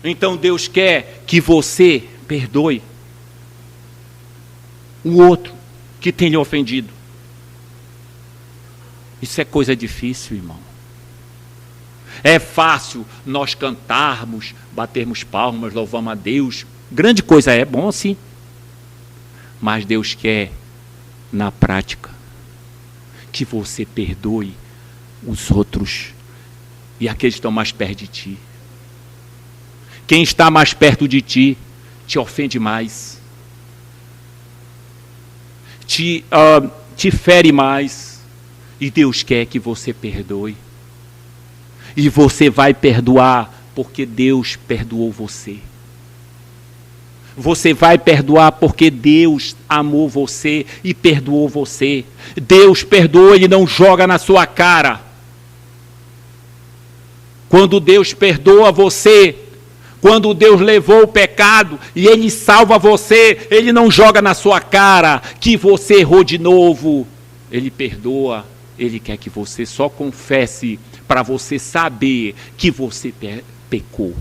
Então Deus quer que você perdoe o outro que tem lhe ofendido. Isso é coisa difícil, irmão. É fácil nós cantarmos, batermos palmas, louvarmos a Deus. Grande coisa é bom sim. Mas Deus quer, na prática, que você perdoe os outros e aqueles que estão mais perto de ti. Quem está mais perto de ti te ofende mais, te fere mais, e Deus quer que você perdoe. E você vai perdoar porque Deus perdoou você. Você vai perdoar porque Deus amou você e perdoou você. Deus perdoa, Ele não joga na sua cara. Quando Deus perdoa você, quando Deus levou o pecado e Ele salva você, Ele não joga na sua cara que você errou de novo. Ele perdoa, Ele quer que você só confesse para você saber que você pecou.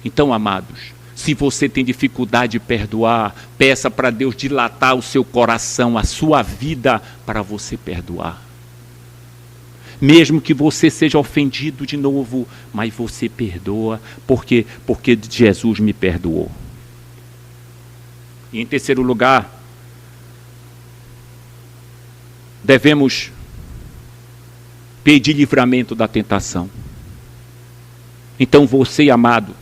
Então, amados, se você tem dificuldade de perdoar, peça para Deus dilatar o seu coração, a sua vida, para você perdoar. Mesmo que você seja ofendido de novo, mas você perdoa, porque Jesus me perdoou. E em terceiro lugar, devemos pedir livramento da tentação. Então você, amado,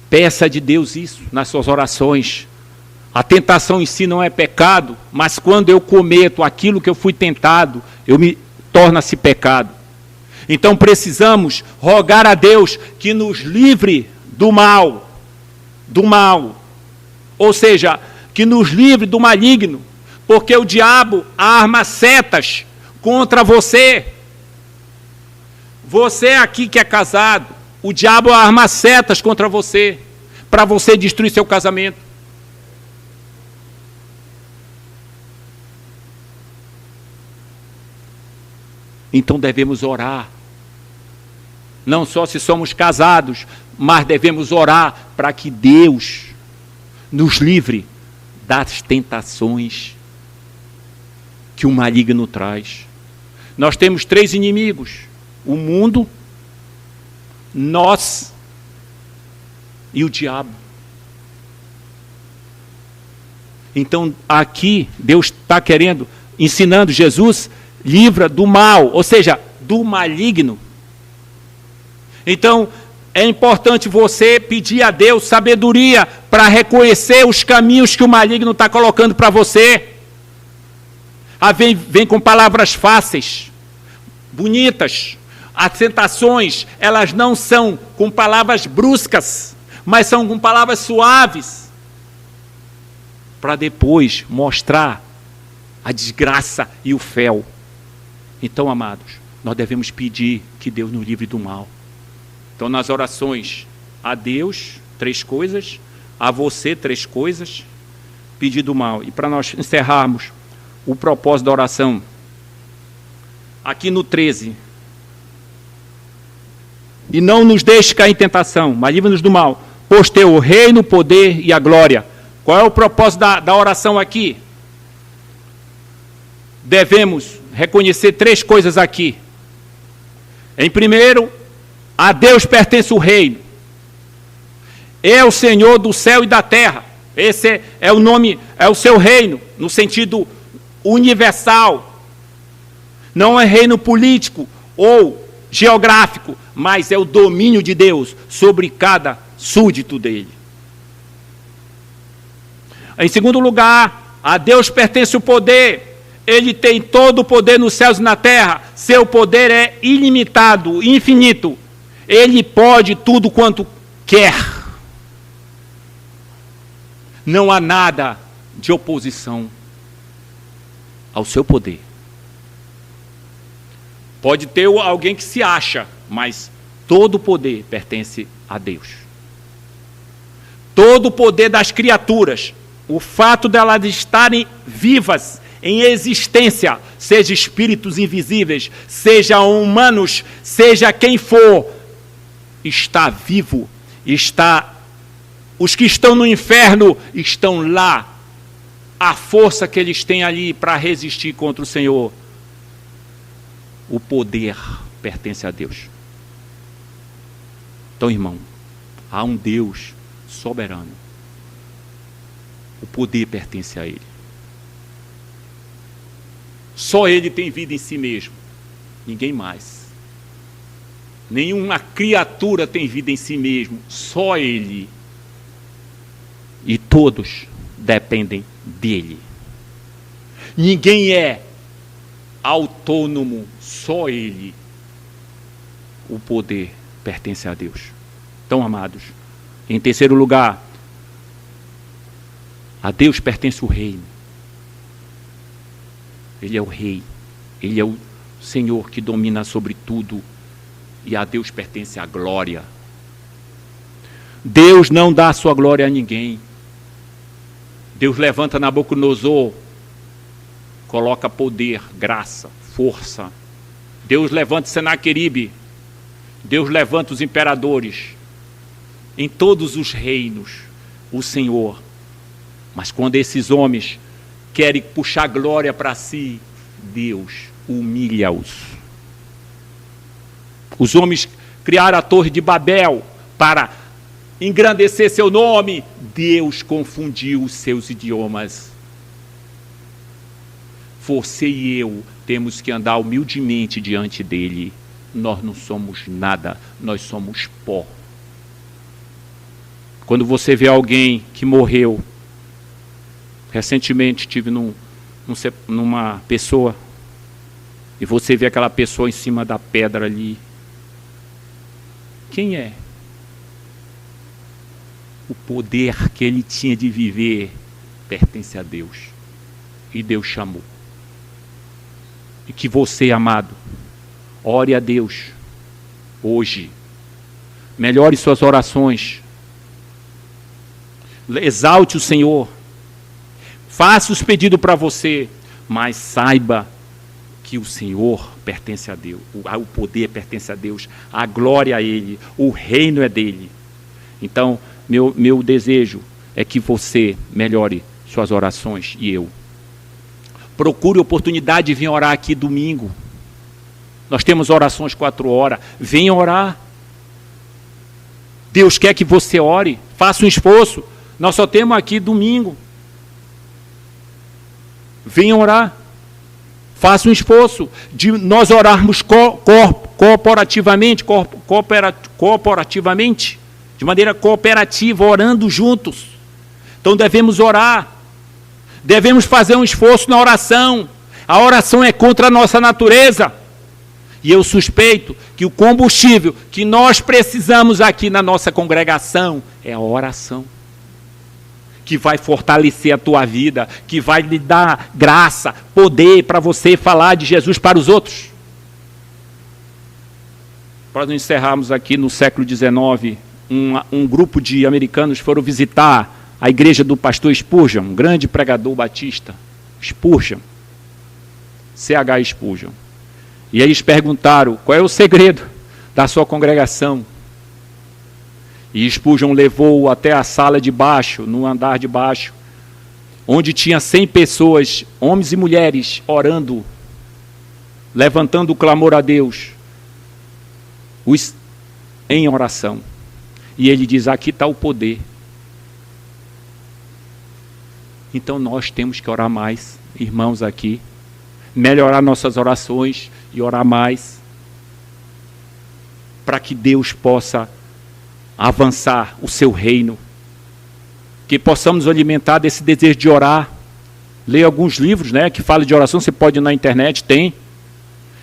peça de Deus isso nas suas orações. A tentação em si não é pecado, mas quando eu cometo aquilo que eu fui tentado, torna-se pecado. Então precisamos rogar a Deus que nos livre do mal, ou seja, que nos livre do maligno, porque o diabo arma setas contra você. Você aqui que é casado, o diabo arma setas contra você, para você destruir seu casamento. Então devemos orar. Não só se somos casados, mas devemos orar para que Deus nos livre das tentações que o maligno traz. Nós temos 3 inimigos: o mundo, nós e o diabo. Então, aqui, Deus está querendo, ensinando, Jesus livra do mal, ou seja, do maligno. Então, é importante você pedir a Deus sabedoria para reconhecer os caminhos que o maligno está colocando para você. Vem com palavras fáceis, bonitas. As tentações, elas não são com palavras bruscas, mas são com palavras suaves, para depois mostrar a desgraça e o fel. Então, amados, nós devemos pedir que Deus nos livre do mal. Então, nas orações, a Deus, 3 coisas, a você, 3 coisas, pedir do mal. E para nós encerrarmos o propósito da oração, aqui no 13, e não nos deixe cair em tentação, mas livra-nos do mal, pois teu o reino, o poder e a glória. Qual é o propósito da oração aqui? Devemos reconhecer 3 coisas aqui. Em primeiro, a Deus pertence o reino. É o Senhor do céu e da terra. Esse é o nome, é o seu reino, no sentido universal. Não é reino político ou geográfico, mas é o domínio de Deus sobre cada súdito dele. Em segundo lugar, a Deus pertence o poder. Ele tem todo o poder nos céus e na terra. Seu poder é ilimitado, infinito. Ele pode tudo quanto quer. Não há nada de oposição ao seu poder. Pode ter alguém que se acha, mas todo o poder pertence a Deus. Todo o poder das criaturas, o fato delas estarem vivas, em existência, seja espíritos invisíveis, seja humanos, seja quem for, está vivo, os que estão no inferno estão lá, a força que eles têm ali para resistir contra o Senhor. O poder pertence a Deus. Então, irmão, há um Deus soberano. O poder pertence a Ele. Só Ele tem vida em si mesmo, ninguém mais. Nenhuma criatura tem vida em si mesmo, só Ele. E todos dependem dEle. Ninguém é autônomo, só Ele. O poder pertence a Deus. Então, amados, em terceiro lugar, a Deus pertence o reino. Ele é o rei, Ele é o Senhor que domina sobre tudo, e a Deus pertence a glória. Deus não dá a sua glória a ninguém. Deus levanta Nabucodonosor, coloca poder, graça, força. Deus levanta Senaqueribe, Deus levanta os imperadores, em todos os reinos, o Senhor. Mas quando esses homens querem puxar glória para si, Deus humilha-os. Os homens criaram a Torre de Babel para engrandecer seu nome. Deus confundiu os seus idiomas. Você e eu temos que andar humildemente diante dele. Nós não somos nada, nós somos pó. Quando você vê alguém que morreu, recentemente estive numa pessoa, e você vê aquela pessoa em cima da pedra ali. Quem é? O poder que ele tinha de viver pertence a Deus. E Deus chamou. E que você, amado, ore a Deus hoje. Melhore suas orações. Exalte o Senhor. Faça os pedidos para você, mas saiba que o Senhor pertence a Deus, o poder pertence a Deus, a glória a Ele, o reino é dele. Então, meu desejo é que você melhore suas orações e eu. Procure oportunidade de vir orar aqui domingo. Nós temos orações 4 horas. Venha orar. Deus quer que você ore. Faça um esforço. Nós só temos aqui domingo. Venha orar. Faça um esforço de nós orarmos cooperativamente, de maneira cooperativa, orando juntos. Então devemos orar. Devemos fazer um esforço na oração. A oração é contra a nossa natureza. E eu suspeito que o combustível que nós precisamos aqui na nossa congregação é a oração. Que vai fortalecer a tua vida, que vai lhe dar graça, poder para você falar de Jesus para os outros. Para nós encerrarmos aqui no século XIX, um grupo de americanos foram visitar a igreja do pastor Spurgeon, um grande pregador batista, Spurgeon, C.H. Spurgeon. E eles perguntaram, qual é o segredo da sua congregação? E Spurgeon levou até a sala de baixo, no andar de baixo, onde tinha 100 pessoas, homens e mulheres, orando, levantando o clamor a Deus, em oração. E ele diz, aqui está o poder. Então nós temos que orar mais, irmãos aqui, melhorar nossas orações e orar mais, para que Deus possa avançar o seu reino, que possamos alimentar desse desejo de orar. Leia alguns livros, né, que falam de oração, você pode ir na internet, tem.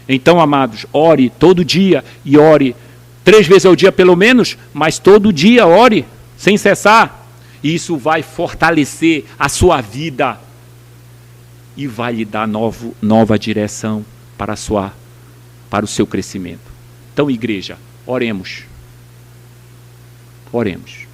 Então, amados, ore todo dia e ore 3 vezes ao dia pelo menos, mas todo dia ore, sem cessar. E isso vai fortalecer a sua vida e vai lhe dar nova direção para o seu crescimento. Então, igreja, oremos. Oremos.